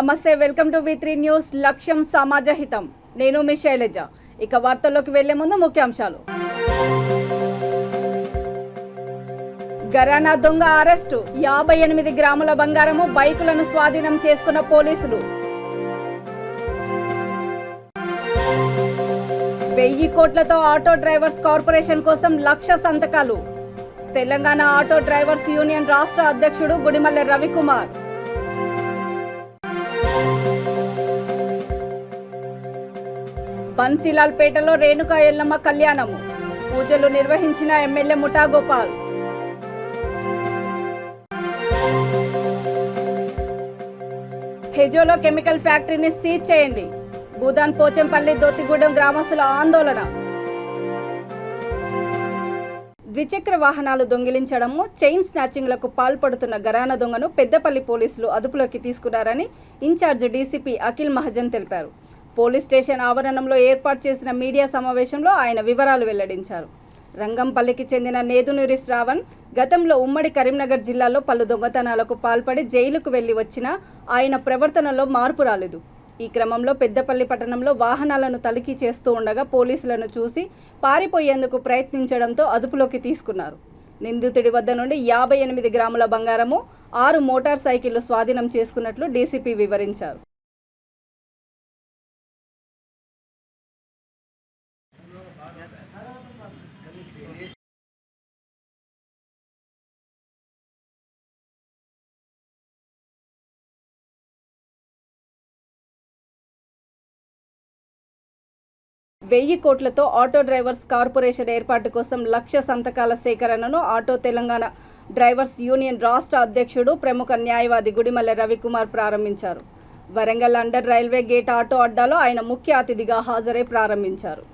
నమస్తే, welcome to V3 news. లక్ష్యం సమాజహితం. నేను మీ శైలజ. ఇక వార్తల్లోకి వెళ్లే ముందు ముఖ్యాంశాలు. గరానా దొంగ అరెస్టు. 58 గ్రాముల బంగారము, బైకులను స్వాధీనం చేసుకున్న పోలీసులు. 1000 కోట్లతో ఆటో డ్రైవర్స్ కార్పొరేషన్ కోసం 1,00,000 సంతకాలు. తెలంగాణ ఆటో డ్రైవర్స్ యూనియన్ రాష్ట్ర అధ్యక్షుడు గుడిమల్లె రవికుమార్. బన్సీలాల్పేటలో రేణుకా ఎల్లమ్మ కళ్యాణము. పూజలు నిర్వహించిన ఎమ్మెల్యే ముఠా గోపాల్. హెజోలో కెమికల్ ఫ్యాక్టరీని సీజ్ చేయండి. భూదాన్ పోచంపల్లి దోతిగూడెం గ్రామస్తుల ఆందోళన. ద్విచక్ర వాహనాలు దొంగిలించడము, చైన్ స్నాచింగ్లకు పాల్పడుతున్న గరానా దొంగను పెద్దపల్లి పోలీసులు అదుపులోకి తీసుకున్నారని ఇన్ఛార్జ్ డీసీపీ అఖిల్ మహాజన్ తెలిపారు. పోలీస్ స్టేషన్ ఆవరణంలో ఏర్పాటు చేసిన మీడియా సమావేశంలో ఆయన వివరాలు వెల్లడించారు. రంగంపల్లికి చెందిన నేదునూరి శ్రావణ్ గతంలో ఉమ్మడి కరీంనగర్ జిల్లాలో పలు దొంగతనాలకు పాల్పడి జైలుకు వెళ్లి వచ్చినా ఆయన ప్రవర్తనలో మార్పు రాలేదు. ఈ క్రమంలో పెద్దపల్లి పట్టణంలో వాహనాలను తనిఖీ చేస్తూ ఉండగా పోలీసులను చూసి పారిపోయేందుకు ప్రయత్నించడంతో అదుపులోకి తీసుకున్నారు. నిందితుడి వద్ద నుండి 58 గ్రాముల బంగారము, 6 మోటార్ సైకిళ్లు స్వాధీనం చేసుకున్నట్లు డీసీపీ వివరించారు. వెయ్యి కోట్లతో ఆటో డ్రైవర్స్ కార్పొరేషన్ ఏర్పాటు కోసం 1,00,000 సంతకాల సేకరణను ఆటో తెలంగాణ డ్రైవర్స్ యూనియన్ రాష్ట్ర అధ్యక్షుడు ప్రముఖ న్యాయవాది గుడిమల్లె రవికుమార్ ప్రారంభించారు. Warangal under railway gate auto అడ్డాలో ఆయన ముఖ్య అతిథిగా హాజరై ప్రారంభించారు.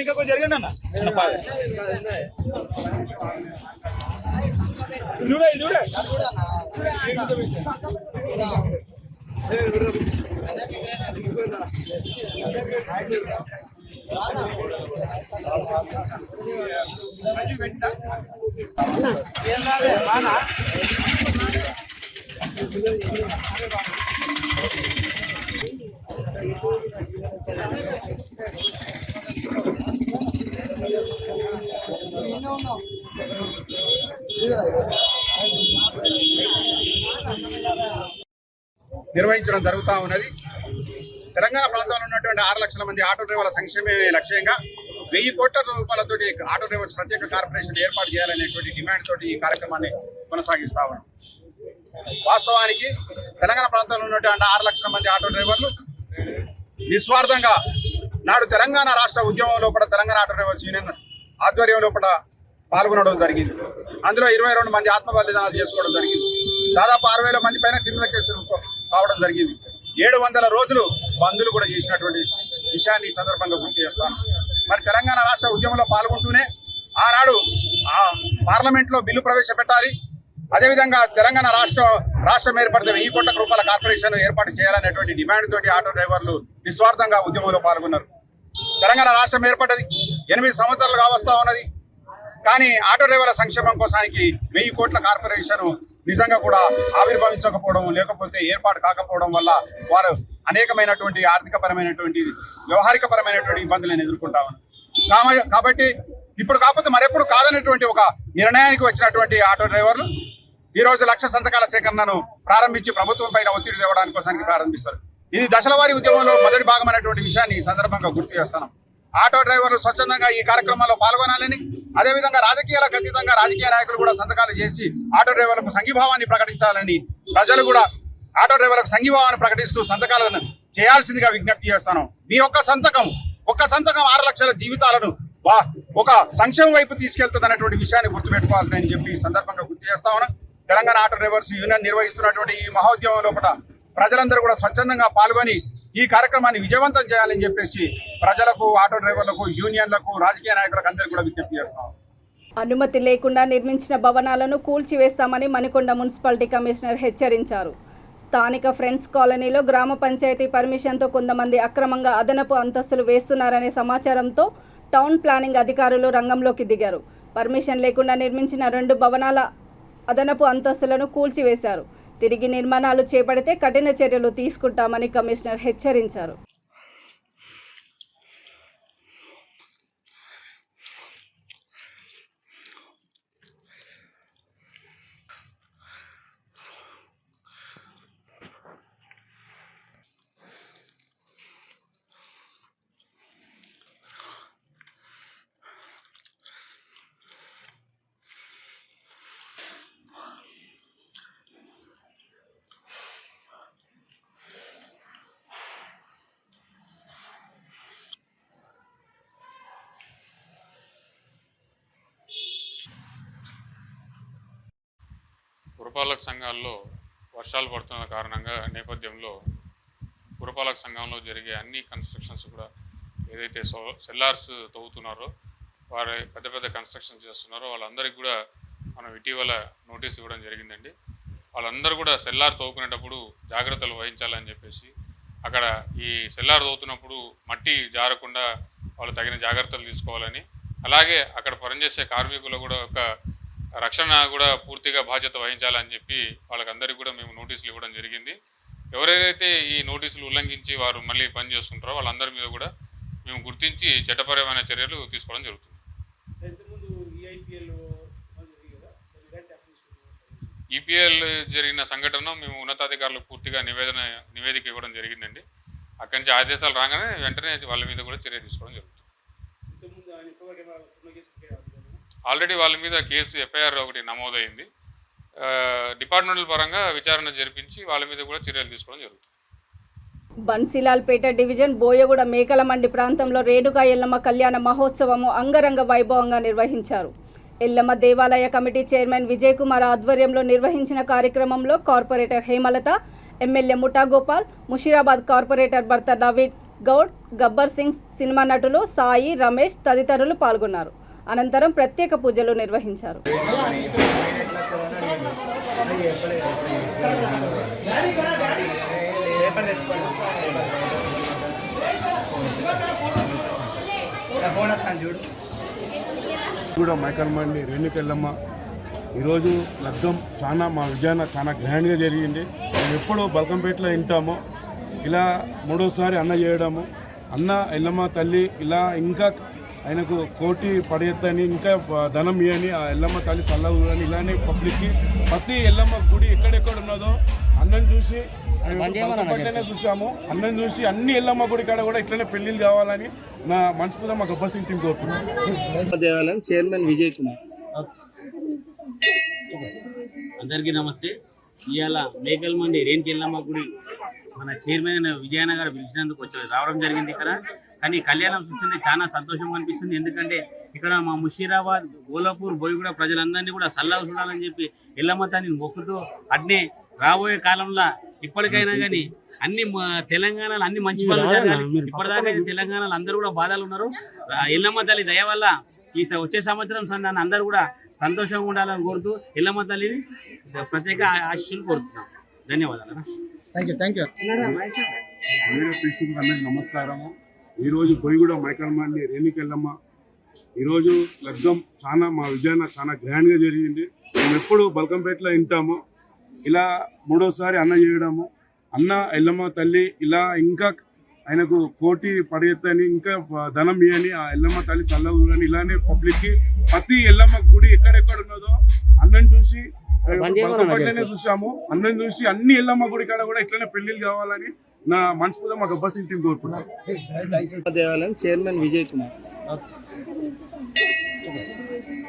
ఇంకా జరిగింది అన్న చూడే చూడే నిర్వహించడం జరుగుతూ ఉన్నది. తెలంగాణ ప్రాంతంలో ఉన్నటువంటి 6 లక్షల మంది ఆటో డ్రైవర్ల సంక్షేమే లక్ష్యంగా 1000 కోట్ల రూపాయలతో ఆటో డ్రైవర్స్ ప్రత్యేక కార్పొరేషన్ ఏర్పాటు చేయాలనేటువంటి డిమాండ్ తోటి ఈ కార్యక్రమాన్ని కొనసాగిస్తా ఉన్నాం. వాస్తవానికి తెలంగాణ ప్రాంతంలో ఉన్నటువంటి 6 లక్షల మంది ఆటో డ్రైవర్లు నిస్వార్థంగా నాడు తెలంగాణ రాష్ట్ర ఉద్యమం లోపల తెలంగాణ ఆటో డ్రైవర్స్ యూనియన్ ఆధ్వర్యం లోపల పాల్గొనడం జరిగింది. అందులో 22 మంది ఆత్మ బలిదానాలు చేసుకోవడం జరిగింది. దాదాపు 6,000 మంది పైన క్రిమినల్ కేసులు కావడం జరిగింది. 700 రోజులు బంధులు కూడా చేసినటువంటి విషయాన్ని ఈ సందర్భంగా గుర్తు చేస్తాను. మరి తెలంగాణ రాష్ట్ర ఉద్యమంలో పాల్గొంటూనే ఆనాడు పార్లమెంట్లో బిల్లు ప్రవేశపెట్టాలి, అదేవిధంగా తెలంగాణ రాష్ట్రం ఏర్పడితే 1000 కోట్ల రూపాయల కార్పొరేషన్ ఏర్పాటు చేయాలనేటువంటి డిమాండ్ తోటి ఆటో డ్రైవర్లు నిస్వార్థంగా ఉద్యమంలో పాల్గొన్నారు. తెలంగాణ రాష్ట్రం ఏర్పడ్డది 8 సంవత్సరాలు కావస్తా ఉన్నది. కానీ ఆటో డ్రైవర్ల సంక్షేమం కోసానికి 1000 కోట్ల కార్పొరేషన్ నిజంగా కూడా ఆవిర్భవించకపోవడం, లేకపోతే ఏర్పాటు కాకపోవడం వల్ల వారు అనేకమైనటువంటి ఆర్థికపరమైనటువంటి వ్యవహారికపరమైనటువంటి ఇబ్బందులను ఎదుర్కొంటా ఉన్నారు. కాబట్టి ఇప్పుడు కాకపోతే మరెప్పుడు కాదనేటువంటి ఒక నిర్ణయానికి వచ్చినటువంటి ఆటో డ్రైవర్లు ఈరోజు 1,00,000 సంతకాల సేకరణను ప్రారంభించి ప్రభుత్వం పైన ఒత్తిడి తేవడానికి కోసానికి ప్రారంభిస్తారు. ఇది దశల వారీ ఉద్యమంలో మొదటి భాగమైనటువంటి విషయాన్ని ఈ సందర్భంగా గుర్తు చేస్తున్నాం. ఆటో డ్రైవర్లు స్వచ్ఛందంగా ఈ కార్యక్రమాల్లో పాల్గొనాలని, అదేవిధంగా రాజకీయాలకు అతీతంగా రాజకీయ నాయకులు కూడా సంతకాలు చేసి ఆటో డ్రైవర్లకు సంఘీభావాన్ని ప్రకటించాలని, ప్రజలు కూడా ఆటో డ్రైవర్లకు సంఘీభావాన్ని ప్రకటిస్తూ సంతకాలను చేయాల్సిందిగా విజ్ఞప్తి చేస్తాను. మీ ఒక్క సంతకం 6 లక్షల జీవితాలను ఒక సంక్షేమం వైపు తీసుకెళ్తుంది అన్నటువంటి విషయాన్ని గుర్తుపెట్టుకోవాలని చెప్పి ఈ సందర్భంగా గుర్తు చేస్తా ఉన్నాం. తెలంగాణ ఆటో డ్రైవర్స్ యూనియన్ నిర్వహిస్తున్నటువంటి ఈ మహోద్యమం లోపల ప్రజలందరూ కూడా స్వచ్ఛందంగా పాల్గొని ఈ కార్యక్రమాన్ని విజయవంతం చేయాలని చెప్పేసి ప్రజలకు, ఆటో డ్రైవర్లకు, యూనియన్లకు, రాజకీయ నాయకులకు అందరికీ కూడా విజ్ఞప్తి చేస్తాం. అనుమతి లేకుండా నిర్మించిన భవనాలను కూల్చివేస్తామని మణికొండ మున్సిపాలిటీ కమిషనర్ హెచ్చరించారు. స్థానిక ఫ్రెండ్స్ కాలనీలో గ్రామ పంచాయతీ పర్మిషన్తో కొంతమంది అక్రమంగా అదనపు అంతస్తులు వేస్తున్నారనే సమాచారంతో టౌన్ ప్లానింగ్ అధికారులు రంగంలోకి దిగారు. పర్మిషన్ లేకుండా నిర్మించిన 2 భవనాల అదనపు అంతస్తులను కూల్చివేశారు. తిరిగి నిర్మాణాలు చేపడితే కఠిన చర్యలు తీసుకుంటామని కమిషనర్ హెచ్చరించారు. పురపాలక సంఘాల్లో వర్షాలు పడుతున్న కారణంగా నేపథ్యంలో పురపాలక సంఘంలో జరిగే అన్ని కన్స్ట్రక్షన్స్ కూడా ఏదైతే సెల్లార్స్ తవ్వుతున్నారో వారు పెద్ద పెద్ద కన్స్ట్రక్షన్స్ చేస్తున్నారో వాళ్ళందరికీ కూడా మనం ఇటీవల నోటీస్ ఇవ్వడం జరిగిందండి. వాళ్ళందరూ కూడా సెల్లార్ తవ్వుకునేటప్పుడు జాగ్రత్తలు వహించాలని చెప్పేసి అక్కడ ఈ సెల్లార్ తవ్వుతున్నప్పుడు మట్టి జారకుండా వాళ్ళు తగిన జాగ్రత్తలు తీసుకోవాలని, అలాగే అక్కడ పనిచేసే కార్మికులు కూడా ఒక రక్షణ కూడా పూర్తిగా బాధ్యత వహించాలని చెప్పి వాళ్ళకందరికీ కూడా మేము నోటీసులు ఇవ్వడం జరిగింది. ఎవరైతే ఈ నోటీసులు ఉల్లంఘించి వారు మళ్ళీ పని చేస్తుంటారో వాళ్ళందరి మీద కూడా మేము గుర్తించి చట్టపరమైన చర్యలు తీసుకోవడం జరుగుతుంది. ఈపీఎల్ జరిగిన సంఘటన మేము ఉన్నతాధికారులకు పూర్తిగా నివేదిక ఇవ్వడం జరిగిందండి. అక్కడి నుంచి ఆదేశాలు రాగానే వెంటనే వాళ్ళ మీద కూడా చర్య తీసుకోవడం జరుగుతుంది. ఆల్రెడీ వాళ్ళ మీద కేసు ఎఫ్ఐఆర్ ఒకటి నమోదైంది. డిపార్ట్మెంటల్ పరంగా విచారణ జరిపించి వాళ్ళ మీద కూడా చర్యలు తీసుకోవడం జరుగుతుంది. బన్సీలాల్పేట డివిజన్ బోయగూడ మేకలమండి ప్రాంతంలో రేణుకా ఎల్లమ్మ కళ్యాణ మహోత్సవము అంగరంగ వైభవంగా నిర్వహించారు. ఎల్లమ్మ దేవాలయ కమిటీ చైర్మన్ విజయ్ కుమార్ ఆధ్వర్యంలో నిర్వహించిన కార్యక్రమంలో కార్పొరేటర్ హేమలత, ఎమ్మెల్యే ముఠా గోపాల్, ముషీరాబాద్ కార్పొరేటర్ భర్త నవీన్ గౌడ్, గబ్బర్ సింగ్, సినిమా నటులు సాయి, రమేష్ తదితరులు పాల్గొన్నారు. అనంతరం ప్రత్యేక పూజలు నిర్వహించారు. కూడా మైకల్మండి రేణుకా ఎల్లమ్మ ఈరోజు లగ్గం చాలా మా విజయాన చాలా గ్రాండ్గా జరిగింది. మేము ఎప్పుడూ బల్కంపేటలో వింటాము, ఇలా 3వసారి అన్న చేయడము, అన్న ఎల్లమ్మ తల్లి ఇలా ఇంకా ఆయనకు కోటి పడేత్తని ఇంకా ధనం ఇవ్వని ఆ ఎల్లమ్మ తల్లి చల్లవు అని ఇలానే పబ్లిక్కి ప్రతి ఎల్లమ్మ గుడి ఎక్కడెక్కడ ఉన్నదో అన్నం చూసి చూసాము. అన్నం చూసి అన్ని ఎల్లమ్మ గుడి కాడ కూడా ఇట్లనే పెళ్లిళ్ళు కావాలని నా మనస్ఫూర్తిగా మా గబ్బర్ సింగ్ టీం కోరుతున్నాను. దేవాలయం చైర్మన్ విజయ్ కుమార్. అందరికీ నమస్తే. ఇవాళ మేకల్మండి రేణుకా ఎల్లమ్మ గుడి మన చైర్మన్ విజయన్న గారు పిలిచినందుకు రావడం జరిగింది ఇక్కడ. కానీ కళ్యాణం చూస్తుంటే చాలా సంతోషంగా అనిపిస్తుంది. ఎందుకంటే ఇక్కడ మా ముషీరాబాద్, గోలాపూర్, బోయగూడ ప్రజలందరినీ కూడా సల్లాగా చూడాలని చెప్పి ఎల్లమ్మ తల్లిని మొక్కుతూ అడ్నే రాబోయే కాలంలో ఇప్పటికైనా కానీ అన్ని తెలంగాణలో అన్ని మంచి పనులు జరగాలి. ఇప్పటిదాకా తెలంగాణలో అందరూ కూడా బాధలు ఉన్నారు. ఎల్లమ్మ తల్లి దయ వల్ల ఈ వచ్చే సంవత్సరం సందాన్ని అందరూ కూడా సంతోషంగా ఉండాలని కోరుతూ ఎల్లమ్మ తల్లిని ప్రత్యేక ఆశీస్సులు కోరుతున్నాం. ధన్యవాదాలు. అందరికీ నమస్కారము. ఈరోజు బోయగూడ మైకల్మండి రేణుకా ఎల్లమ్మ ఈరోజు లగ్గం చాలా మా విజయాన చాలా గ్రాండ్గా జరిగింది. మేము ఎప్పుడు బల్కంపేటలో వింటాము, ఇలా 3వసారి అన్న చేయడము, అన్న ఎల్లమ్మ తల్లి ఇలా ఇంకా ఆయనకు కోటి పడేత్తని ఇంకా ధనం ఇవ్వని ఆ ఎల్లమ్మ తల్లి చల్లవు అని ఇలానే పబ్లిక్కి ప్రతి ఎల్లమ్మ గుడి ఎక్కడెక్కడ ఉన్నదో అన్నం చూసి చూసాము. అన్నం చూసి అన్ని ఎల్లమ్మ గుడి కాడ కూడా ఇట్లనే పెళ్లిళ్ళు కావాలని నా మనస్ఫూర్తిగా మా గబ్బర్ సింగ్ టీం కోరుతున్నాను. దేవాలయం చైర్మన్ విజయ్ కుమార్.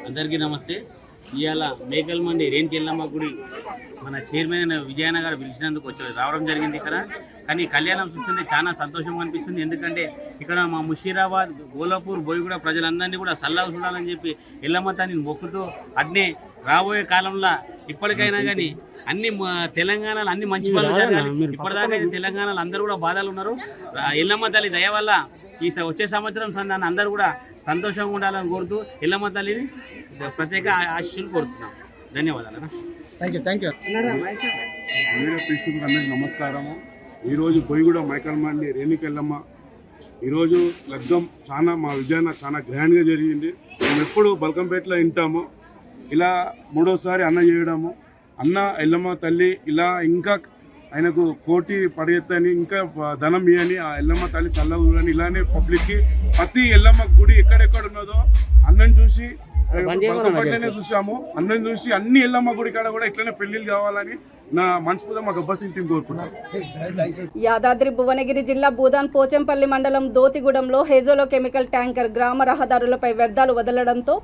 అందరికీ నమస్తే. ఇవాళ మేకల్మండి రేణుకా ఎల్లమ్మ గుడి మన చైర్మన్ విజయన్న గారు పిలిచినందుకు రావడం జరిగింది ఇక్కడ. కానీ కళ్యాణం చూస్తుంటే చాలా సంతోషంగా అనిపిస్తుంది. ఎందుకంటే ఇక్కడ మా ముషీరాబాద్, గోలాపూర్, బోయగూడ ప్రజలందరినీ కూడా సల్లాగా చూడాలని చెప్పి ఎల్లమ్మ తల్లిని మొక్కుతూ అడ్నే రాబోయే కాలంలో ఇప్పటికైనా కానీ అన్ని తెలంగాణలో అన్ని మంచి పనులు జరగాలి. ఇప్పటిదాకా తెలంగాణలో అందరూ కూడా బాధలు ఉన్నారు. ఎల్లమ్మ తల్లి దయ వల్ల వచ్చే సంవత్సరం సందాన్ని అందరూ కూడా సంతోషంగా ఉండాలని కోరుతూ ఎల్లమ్మ తల్లిని ప్రత్యేక ఆశీస్సులు కోరుతున్నాం. ధన్యవాదాలు. థ్యాంక్ యూ వీడియో ప్రేక్షకులకు అందరికీ నమస్కారము. ఈరోజు బొయ్యిగూడ మైకల్మండి రేణుకెళ్ళమ్మ ఈరోజు లగ్గం చాలా మా విజయాన చాలా గ్రాండ్గా జరిగింది. మేము ఎప్పుడు బల్కంపేటలో వింటాము. ఇలా మూడోసారి అన్న చేయడము, అన్న ఎల్లమ్మ తల్లి ఇలా ఇంకా ఆయనకు కోటి పడేత్తని ఇంకా ధనం ఇవ్వని ఆ ఎల్లమ్మ తల్లి చల్లదని ఇలానే పబ్లిక్కి ప్రతి ఎల్లమ్మ గుడి ఎక్కడెక్కడ ఉన్నదో అన్నని చూసి బల్కంపేటలోనే చూసాము. అన్నని చూసి అన్ని ఎల్లమ్మ గుడి కాడ కూడా ఇట్లనే పెళ్లిళ్ళు కావాలని నా మనస్ఫూర్తిగా మా గబ్బర్ సింగ్ టీం కోరుకుంటాను. యాదాద్రి భువనగిరి జిల్లా భూదాన్ పోచంపల్లి మండలం దోతిగూడెంలో హేజోలో కెమికల్ ట్యాంకర్ గ్రామ రహదారులపై వ్యర్థాలు వదలడంతో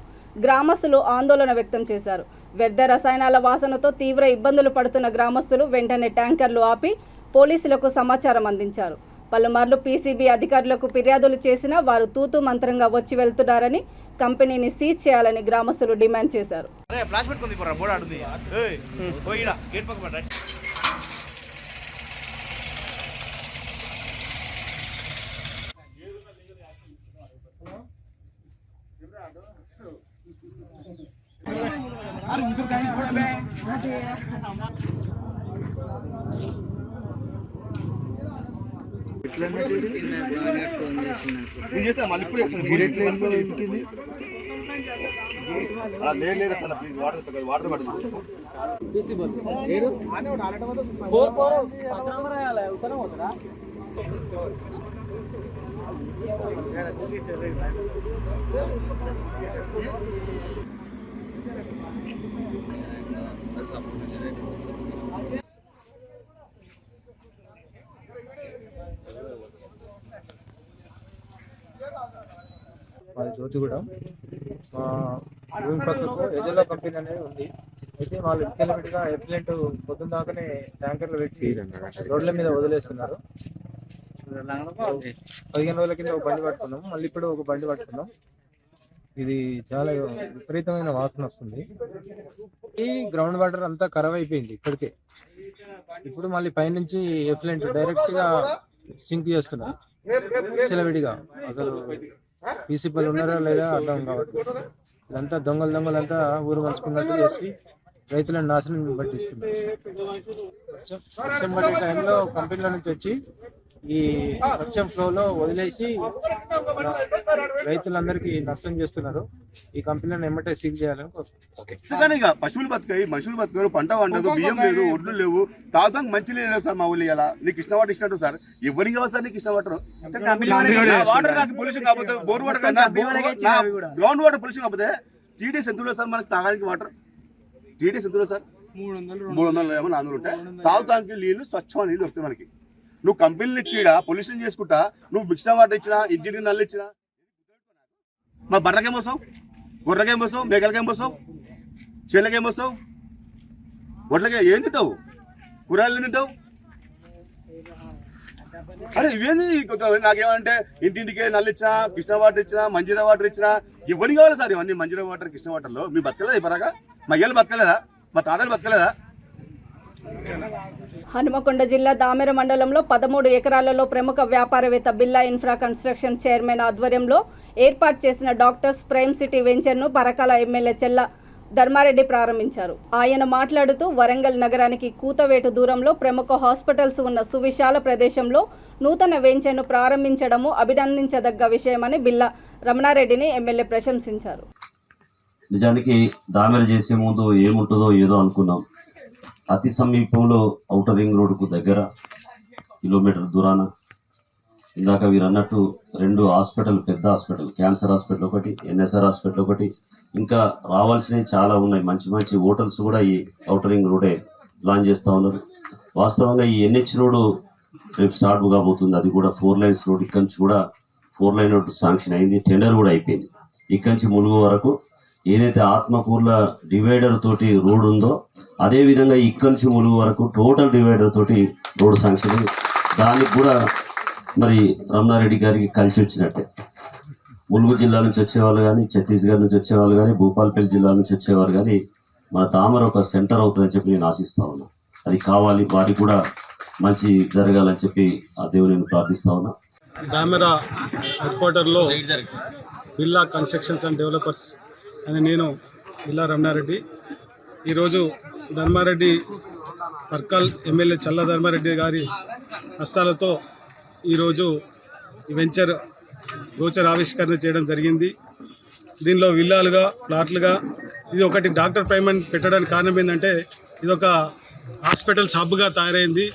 గ్రామస్తులు ఆందోళన వ్యక్తం చేశారు. వ్యర్థ రసాయనాల వాసనతో తీవ్ర ఇబ్బందులు పడుతున్న గ్రామస్తులు వెంటనే ట్యాంకర్లు ఆపి పోలీసులకు సమాచారం అందించారు. పలుమార్లు పీసీబీ అధికారులకు ఫిర్యాదులు చేసినా వారు తూతూ మంత్రంగా వచ్చి వెళ్తున్నారని కంపెనీని సీజ్ చేయాలని గ్రామస్తులు డిమాండ్ చేశారు. మాది జ్యోతిగూడెం. భూమి పక్కకు ఎజెల్లో కంపెనీ అనేది ఉంది. అయితే వాళ్ళు ఇన్కెలిమిట్గా ఎఫ్లెంట్ పొద్దున్న దాకానే ట్యాంకర్లు పెట్టి రోడ్ల మీద వదిలేస్తున్నారు. 15 రోజుల కింద ఒక బండి పట్టుకున్నాం, మళ్ళీ ఇప్పుడు ఒక బండి పట్టుకున్నాం. ఇది చాలా విపరీతమైన వాసన వస్తుంది. ఈ గ్రౌండ్ వాటర్ అంతా ఖరాబ్ అయిపోయింది ఇప్పటికే. ఇప్పుడు మళ్ళీ పైనుంచి ఎఫ్లెంట్ డైరెక్ట్గా సింక్ చేస్తున్నారు విడిగా. అసలు పీసీపీలు ఉన్నారా లేదా అర్థం కావట్లేదు. ఇదంతా దొంగలంతా ఊరు పంచుకున్నట్టు చేసి రైతులను నాశనం పట్టిస్తున్నారు. వర్షం పడే టైంలో కంపెనీల నుంచి వచ్చి ఈ వర్షం ఫ్లోలో వదిలేసి రైతులందరికీ నష్టం చేస్తున్నారు. ఈ కంపెనీలను ఎమ్మటే సీల్ చేయాలని కోరుకుంటున్నాం. పశువులు బతుకాయి, మనుషులు బతుకారు, పంట వండదు, బియ్యం లేదు, ఒడ్లు లేవు, తాగడానికి మంచి లేదు సార్. మా ఊళ్ళో ఇలా నీకు ఇష్టం వాటర్ ఇచ్చినట్టు సార్. ఎవరికి కావాలి సార్ నీకు ఇష్టం వాటర్? వాటర్ నాకు పొల్యూషన్ కాకపోతే బోర్ వాటర్ కన్నా గ్రౌండ్ వాటర్ పొల్యూషన్ కాకపోతే టీడీఎస్ ఎంతులో సార్ మనకి తాగడానికి వాటర్? TDS ఎంతులో sir? 300 ఏమో 400 ఉంటాయి. తాగుతానికి నీళ్ళు స్వచ్ఛమైన నీళ్ళు దొరుకుతాయి మనకి. నువ్వు కంపెనీలు ఇచ్చిడా పొల్యూషన్ చేసుకుంటా నువ్వు మిక్స్డ్ వాటర్ ఇచ్చినా ఇంటికి నల్లు ఇచ్చినా మా బర్రకేం పోసావు, గొర్రెకేం పోసావు, మేకలకేం పోసావు, చెల్లకేం పోసావు, వడ్లకే ఏం తింటావు, కూరగాయలు ఏం తింటావు? అరే ఇవేంది నాకేమంటే ఇంటింటికే నల్లు ఇచ్చినా, కృష్ణ వాటర్ ఇచ్చినా, మంజీరా వాటర్ ఇచ్చినా ఎవరికి కావాలి సార్ ఇవన్నీ? మంజీరా వాటర్, కృష్ణ వాటర్లో మీ బతకలేదా ఇప్పరాగా? మా అయ్యలు బతకలేదా? మా తాతలు బతకలేదా? హనుమకొండ జిల్లా దామెర మండలంలో 13 ఎకరాలలో ప్రముఖ వ్యాపారవేత్త బిర్లా ఇన్ఫ్రా కన్స్ట్రక్షన్ చైర్మన్ ఆధ్వర్యంలో ఏర్పాటు చేసిన డాక్టర్స్ ప్రైమ్ సిటీ వెంచర్ను పరకాల ఎమ్మెల్యే చెల్ల ధర్మారెడ్డి ప్రారంభించారు. ఆయన మాట్లాడుతూ వరంగల్ నగరానికి కూతవేటు దూరంలో ప్రముఖ హాస్పిటల్స్ ఉన్న సువిశాల ప్రదేశంలో నూతన వెంచర్ను ప్రారంభించడము అభినందించదగ్గ విషయమని బిల్లా రమణారెడ్డిని ఎమ్మెల్యే ప్రశంసించారు. నిజానికి దామెర చేసే ముందు ఏముంటుందో ఏదో అనుకున్నాం. అతి సమీపంలో ఔటర్ రింగ్ రోడ్డుకు దగ్గర కిలోమీటర్ దూరాన ఇందాక వీరు అన్నట్టు 2 హాస్పిటల్, పెద్ద హాస్పిటల్, క్యాన్సర్ హాస్పిటల్ ఒకటి, ఎన్ఎస్ఆర్ హాస్పిటల్ ఒకటి, ఇంకా రావాల్సినవి చాలా ఉన్నాయి. మంచి మంచి హోటల్స్ కూడా ఈ ఔటర్ రింగ్ రోడే ప్లాన్ చేస్తూ ఉన్నారు. వాస్తవంగా ఈ ఎన్హెచ్ రోడ్డు రేపు స్టార్ట్ కాబోతుంది. అది కూడా 4 లైన్స్ రోడ్. ఇక్కడి నుంచి కూడా 4 లైన్ రోడ్ శాంక్షన్ అయింది, టెండర్ కూడా అయిపోయింది. ఇక్కడి నుంచి ములుగు వరకు ఏదైతే ఆత్మకూర్ల డివైడర్ తోటి రోడ్ ఉందో అదే విధంగా ఇక్కడి నుంచి ములుగు వరకు టోటల్ డివైడర్ తోటి రోడ్ శాంక్షన్. దానికి కూడా మరి రమణారెడ్డి గారికి కలిసి వచ్చినట్టే. ములుగు జిల్లా నుంచి వచ్చేవాళ్ళు కానీ, ఛత్తీస్గఢ్ నుంచి వచ్చేవాళ్ళు కానీ, భూపాలపల్లి జిల్లా నుంచి వచ్చేవారు కానీ మన తామర ఒక సెంటర్ అవుతుందని చెప్పి నేను ఆశిస్తా ఉన్నా. అది కావాలి, వారికి కూడా మంచి జరగాలని చెప్పి ఆ దేవుని నేను ప్రార్థిస్తా ఉన్నా. డామెరా హెడ్ క్వార్టర్లో బిర్లా కన్స్ట్రక్షన్స్ అండ్ డెవలపర్స్ అని నేను బిర్లా రమణారెడ్డి ఈరోజు ధర్మారెడ్డి పర్కల్ ఎమ్మెల్యే చల్ల ధర్మారెడ్డి గారి హస్తాలతో ఈరోజు ఈ వెంచర్ గోచర్ ఆవిష్కరణ చేయడం జరిగింది. దీనిలో విల్లాలుగా ప్లాట్లుగా ఇది ఒకటి డాక్టర్ ప్రైమన్ పెట్టడానికి కారణం ఏంటంటే ఇది ఒక హాస్పిటల్స్ హబ్గా తయారైంది.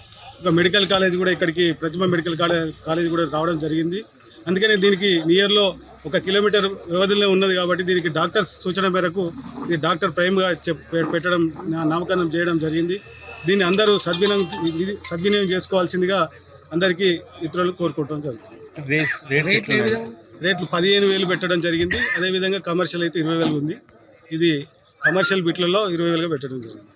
ఒక మెడికల్ కాలేజ్ కూడా ఇక్కడికి ప్రతిమ మెడికల్ కాలేజ్ కూడా రావడం జరిగింది. అందుకని దీనికి నియర్లో 1 కిలోమీటర్ వ్యవధిలో ఉన్నది కాబట్టి దీనికి డాక్టర్స్ సూచన మేరకు ఇది డాక్టర్ ప్రైమ్గా పెట్టడం నామకరణం చేయడం జరిగింది. దీన్ని అందరూ సద్వినియోగం చేసుకోవాల్సిందిగా అందరికీ ఇతరులు కోరుకోవడం జరుగుతుంది. రేట్లు 15,000 పెట్టడం జరిగింది. అదేవిధంగా కమర్షియల్ అయితే 20,000 ఉంది. ఇది కమర్షియల్ బిట్లలో 20,000గా పెట్టడం జరిగింది.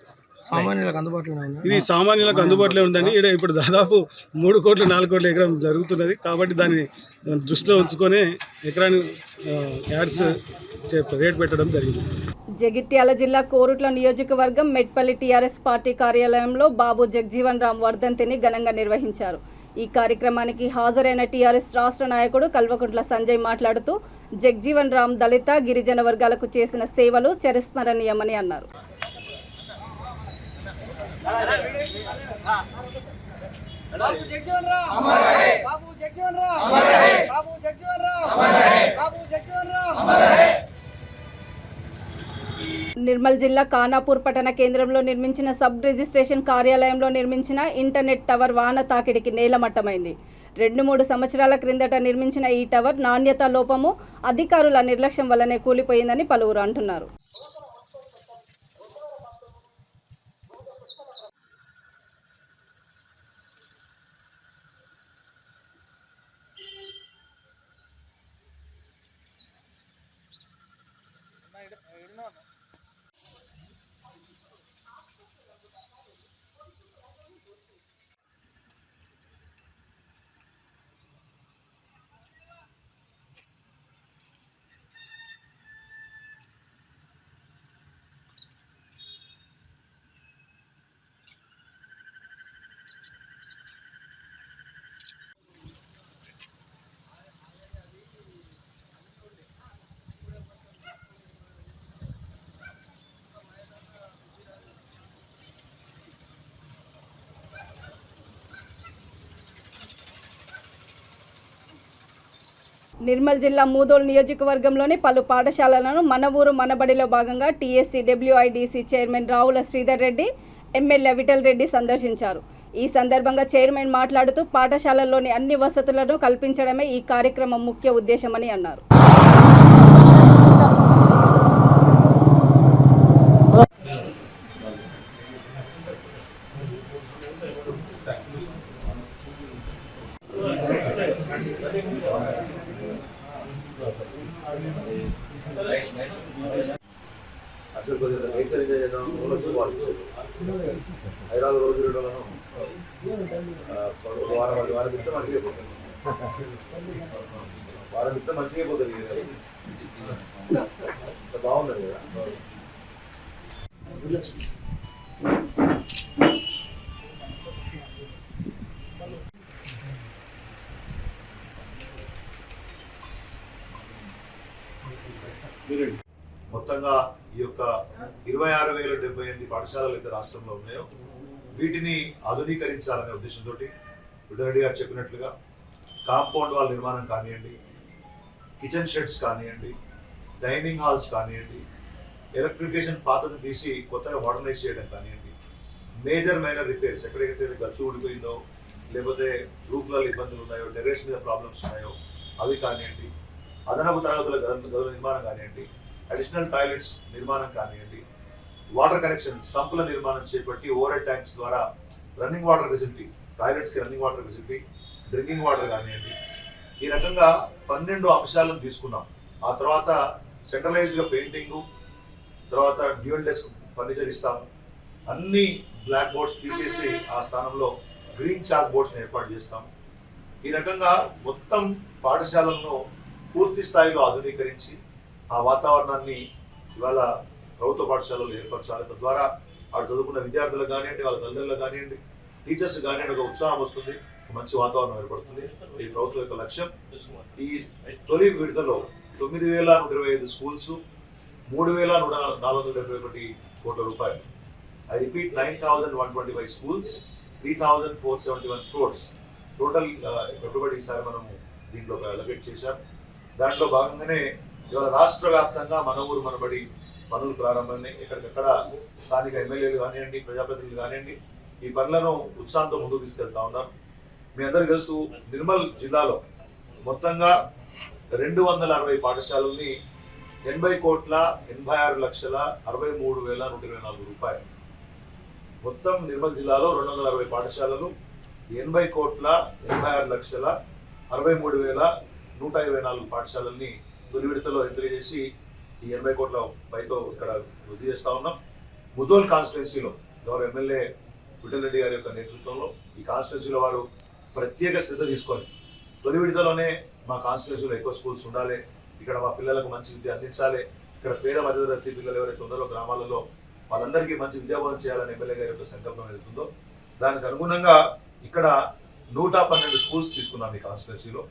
ఇది సామాన్యులకు అందుబాటులో ఉందండి. ఇక్కడ ఇప్పుడు దాదాపు 3 కోట్లు 4 కోట్ల ఎకరం జరుగుతున్నది కాబట్టి దాన్ని దృష్టిలో ఉంచుకొని ఎకరానికి యాడ్స్ రేట్ పెట్టడం జరిగింది. జగిత్యాల జిల్లా కోరుట్ల నియోజకవర్గం మెట్పల్లి టీఆర్ఎస్ పార్టీ కార్యాలయంలో బాబు జగ్జీవన్ రామ్ వర్ధంతిని ఘనంగా నిర్వహించారు. ఈ కార్యక్రమానికి హాజరైన టీఆర్ఎస్ రాష్ట్ర నాయకుడు కల్వకుంట్ల సంజయ్ మాట్లాడుతూ జగ్జీవన్ రామ్ దళిత గిరిజన వర్గాలకు చేసిన సేవలు చిరస్మరణీయమని అన్నారు. నిర్మల్ జిల్లా ఖానాపూర్ పట్టణ కేంద్రంలో నిర్మించిన సబ్ రిజిస్ట్రేషన్ కార్యాలయంలో నిర్మించిన ఇంటర్నెట్ టవర్ వాన తాకిడికి నేలమట్టమైంది. 2-3 సంవత్సరాల క్రిందట నిర్మించిన ఈ టవర్ నాణ్యత లోపము, అధికారుల నిర్లక్ష్యం వల్లనే కూలిపోయిందని పలువురు అంటున్నారు. నిర్మల్ జిల్లా మూదోల్ నియోజకవర్గంలోని పలు పాఠశాలలను మన ఊరు మనబడిలో భాగంగా TSC WIDC chairman Ravula Sridhar Reddy, MLA Vithal Reddy సందర్శించారు. ఈ సందర్భంగా చైర్మన్ మాట్లాడుతూ పాఠశాలల్లోని అన్ని వసతులను కల్పించడమే ఈ కార్యక్రమం ముఖ్య ఉద్దేశమని అన్నారు. అసలు కొద్దిగా నేచర్ ఎంజాయ్ చేద్దాం. హైదరాబాద్ రోజు తిరగడం వారం ఇస్తే మంచిగా అయిపోతుంది. బాగుంది కదా. మొత్తంగా ఈ యొక్క 26,078 పాఠశాలలు అయితే రాష్ట్రంలో ఉన్నాయో వీటిని ఆధునీకరించాలనే ఉద్దేశంతో విఠలరెడ్డి గారు చెప్పినట్లుగా కాంపౌండ్ వాల్ నిర్మాణం కానివ్వండి, కిచెన్ షెడ్స్ కానివ్వండి, డైనింగ్ హాల్స్ కానివ్వండి, ఎలక్ట్రిఫికేషన్ పాతను తీసి కొత్తగా మోడర్నైజ్ చేయడం కానివ్వండి, మైనర్ రిపేర్స్ ఎక్కడైతే గచ్చు ఊడిపోయిందో లేకపోతే రూఫ్లలో ఇబ్బందులు ఉన్నాయో, టెర్రస్ మీద ప్రాబ్లమ్స్ ఉన్నాయో అవి కానివ్వండి, అదనపు తరగతుల గదుల నిర్మాణం కానివ్వండి, అడిషనల్ టాయిలెట్స్ నిర్మాణం కానివ్వండి, వాటర్ కనెక్షన్ సంపుల నిర్మాణం చేపట్టి ఓవర్ హెడ్ ట్యాంక్స్ ద్వారా రన్నింగ్ వాటర్ ఫెసిలిటీ, టాయిలెట్స్కి running water facility, drinking water కానివ్వండి, ఈ రకంగా 12 అంశాలను తీసుకున్నాం. ఆ తర్వాత సెంట్రలైజ్డ్గా పెయింటింగు, తర్వాత డ్యూయల్ డెస్క్ ఫర్నిచర్ ఇస్తాము. అన్ని బ్లాక్ బోర్డ్స్ తీసేసి ఆ స్థానంలో గ్రీన్ చాక్ బోర్డ్స్ని ఏర్పాటు చేస్తాము. ఈ రకంగా మొత్తం పాఠశాలలను పూర్తి స్థాయిలో ఆధునీకరించి ఆ వాతావరణాన్ని ఇవాళ ప్రభుత్వ పాఠశాలలు ఏర్పరచాలి. తద్వారా అక్కడ చదువుకున్న విద్యార్థులకు కానివ్వండి, వాళ్ళ తల్లిదండ్రులకు కానివ్వండి, టీచర్స్ కానివ్వండి ఒక ఉత్సాహం వస్తుంది, మంచి వాతావరణం ఏర్పడుతుంది. ఈ ప్రభుత్వం యొక్క లక్ష్యం ఈ తొలి విడతలో 9,125 స్కూల్స్, 3,471 కోట్ల రూపాయలు. I repeat, 9,125 schools, 3,471 crores total పెట్టుబడి ఈసారి మనము దీంట్లో అలొకేట్ చేశాం. దాంట్లో భాగంగానే ఇవాళ రాష్ట్ర వ్యాప్తంగా మన ఊరు మనబడి పనులు ప్రారంభమైనాయి. ఎక్కడికక్కడ స్థానిక ఎమ్మెల్యేలు కానివ్వండి, ప్రజాప్రతినిధులు కానివ్వండి ఈ పనులను ఉత్సాహంతో ముందుకు తీసుకెళ్తా ఉన్నారు. మీ అందరికీ తెలుసు, నిర్మల్ జిల్లాలో మొత్తంగా 260 పాఠశాలల్ని 80,86,63,124 రూపాయలు. మొత్తం నిర్మల్ జిల్లాలో 260 పాఠశాలలు 80,86,63,124 పాఠశాలల్ని తొలి విడతలో ఎంట్రీ చేసి ఈ 80 కోట్ల పైతో ఇక్కడ వృద్ధి చేస్తా ఉన్నాం. ముదోల్ కాన్స్టిట్యున్సీలో గౌరవ ఎమ్మెల్యే విఠల్ రెడ్డి గారి యొక్క నేతృత్వంలో ఈ కాన్స్టిట్యున్సీలో వారు ప్రత్యేక శ్రద్ధ తీసుకొని తొలి విడతలోనే మా కాన్స్టిట్యున్సీలో ఎక్కువ స్కూల్స్ ఉండాలి, ఇక్కడ మా పిల్లలకు మంచి విద్య అందించాలి, ఇక్కడ పేద మధ్యతరగతి పిల్లలు ఎవరైతే ఉన్నారో గ్రామాలలో వాళ్ళందరికీ మంచి విద్యాబోధన చేయాలని ఎమ్మెల్యే గారి యొక్క సంకల్పం ఏదైతుందో దానికి అనుగుణంగా ఇక్కడ 112 స్కూల్స్ తీసుకున్నాం ఈ కాన్స్టిట్యున్సీలో.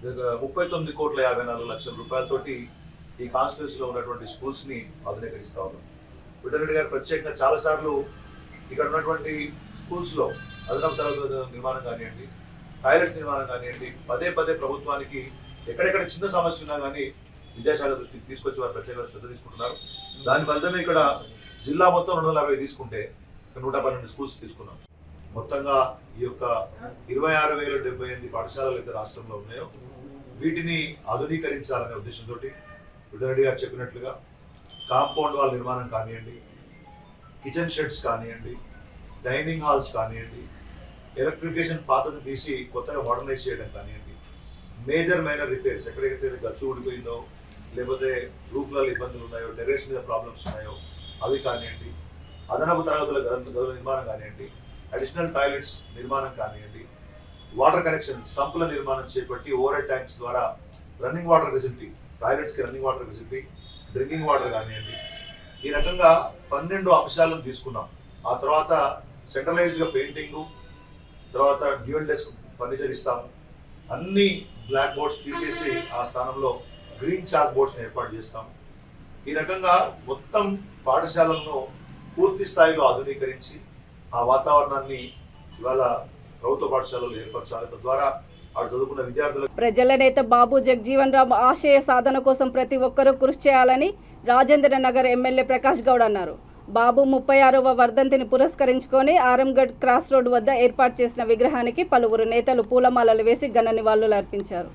39,54,00,000 రూపాయలతోటి ఈ కాన్స్టిట్యున్సీలో ఉన్నటువంటి స్కూల్స్ని ఆధునీకరిస్తా ఉన్నాం. విఠల్ రెడ్డి గారు ప్రత్యేకంగా చాలాసార్లు ఇక్కడ ఉన్నటువంటి స్కూల్స్లో అదనపు తరగతుల నిర్మాణం కానివ్వండి, టాయిలెట్స్ నిర్మాణం కానివ్వండి, పదే ప్రభుత్వానికి ఎక్కడెక్కడ చిన్న సమస్య ఉన్నా కానీ విద్యాశాఖ దృష్టికి తీసుకొచ్చి వారు ప్రత్యేకంగా శ్రద్ధ తీసుకుంటున్నారు. దాని ఫలితమే ఇక్కడ జిల్లా మొత్తం 250 తీసుకుంటే 112 స్కూల్స్ తీసుకున్నాం. మొత్తంగా ఈ యొక్క 26,078 పాఠశాలలు అయితే రాష్ట్రంలో ఉన్నాయో వీటిని ఆధునీకరించాలనే ఉద్దేశంతో విఠల్ రెడ్డి గారు చెప్పినట్లుగా కాంపౌండ్ వాల్ నిర్మాణం కానివ్వండి, కిచెన్ షెడ్స్ కానివ్వండి, డైనింగ్ హాల్స్ కానివ్వండి, ఎలక్ట్రిఫికేషన్ పాతను తీసి కొత్తగా మోడర్నైజ్ చేయడం కానివ్వండి, మైనర్ రిపేర్స్ ఎక్కడైతే గచ్చు ఊడిపోయిందో లేకపోతే రూఫ్లలో ఇబ్బందులు ఉన్నాయో, టెర్రస్ మీద ప్రాబ్లమ్స్ ఉన్నాయో అవి కానివ్వండి, అదనపు తరగతుల గదుల నిర్మాణం కానివ్వండి, అడిషనల్ టాయిలెట్స్ నిర్మాణం కానివ్వండి, వాటర్ కనెక్షన్ సంపుల నిర్మాణం చేపట్టి ఓవర్ హెడ్ ట్యాంక్స్ ద్వారా రన్నింగ్ వాటర్ ఫెసిలిటీ, టాయిలెట్స్కి running water facility, drinking water కానివ్వండి, ఈ రకంగా 12 అంశాలను తీసుకున్నాం. ఆ తర్వాత సెంట్రలైజ్డ్గా పెయింటింగు, తర్వాత డ్యూయల్ డెస్క్ ఫర్నిచర్ ఇస్తాము, అన్ని బ్లాక్ బోర్డ్స్ తీసేసి ఆ స్థానంలో గ్రీన్ చాక్ బోర్డ్స్ని ఏర్పాటు చేస్తాము. ఈ రకంగా మొత్తం పాఠశాలలను పూర్తి స్థాయిలో ఆధునీకరించి ఆ వాతావరణాన్ని ఇవాళ ప్రభుత్వ పాఠశాలలు ఏర్పరచాలి. తద్వారా అక్కడ చదువుకున్న విద్యార్థులకు ప్రజల నేత బాబు జగజీవన్ రామ్ ఆశయ సాధన కోసం ప్రతి ఒక్కరూ కృషి చేయాలని రాజేంద్ర నగర్ ఎమ్మెల్యే ప్రకాష్ గౌడ్ అన్నారు. బాబు 36వ వర్ధంతిని పురస్కరించుకొని ఆరంగఢ్ క్రాస్ రోడ్ వద్ద ఏర్పాటు చేసిన విగ్రహానికి పలువురు నేతలు పూలమాలలు వేసి ఘన నివాళులు అర్పించారు.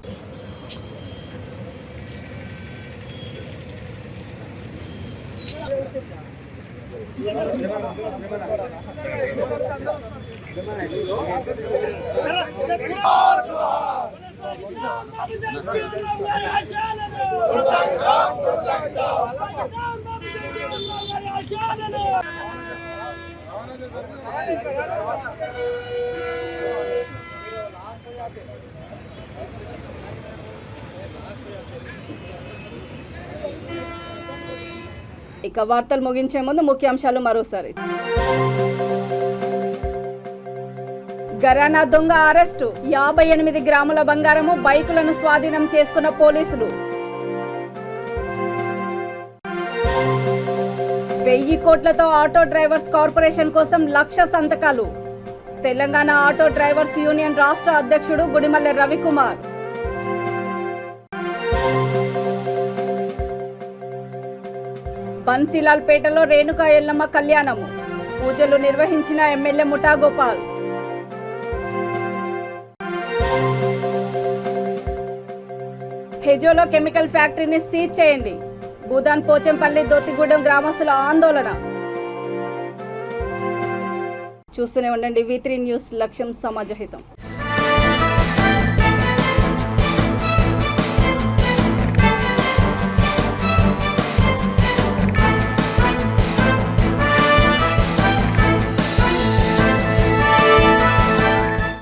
ఇక వార్తలు ముగించే ముందు ముఖ్యాంశాలు మరోసారి. గరానా దొంగ అరెస్టు, 58 గ్రాముల బంగారము, బైకులను స్వాధీనం చేసుకున్న పోలీసులు. 1000 కోట్లతో ఆటో డ్రైవర్స్ కార్పొరేషన్ కోసం 1,00,000 సంతకాలు. తెలంగాణ ఆటో డ్రైవర్స్ యూనియన్ రాష్ట్ర అధ్యక్షుడు గుడిమల్లె రవికుమార్. బన్సీలాల్పేటలో రేణుకా ఎల్లమ్మ కళ్యాణము, పూజలు నిర్వహించిన ఎమ్మెల్యే ముఠా గోపాల్. హెజోలో కెమికల్ ఫ్యాక్టరీని సీజ్ చేయండి, భూదాన్ పోచంపల్లి దోతిగూడెం గ్రామస్తుల ఆందోళన. చూస్తూనే ఉండండి V3 న్యూస్, లక్ష్యం సమాజహితం.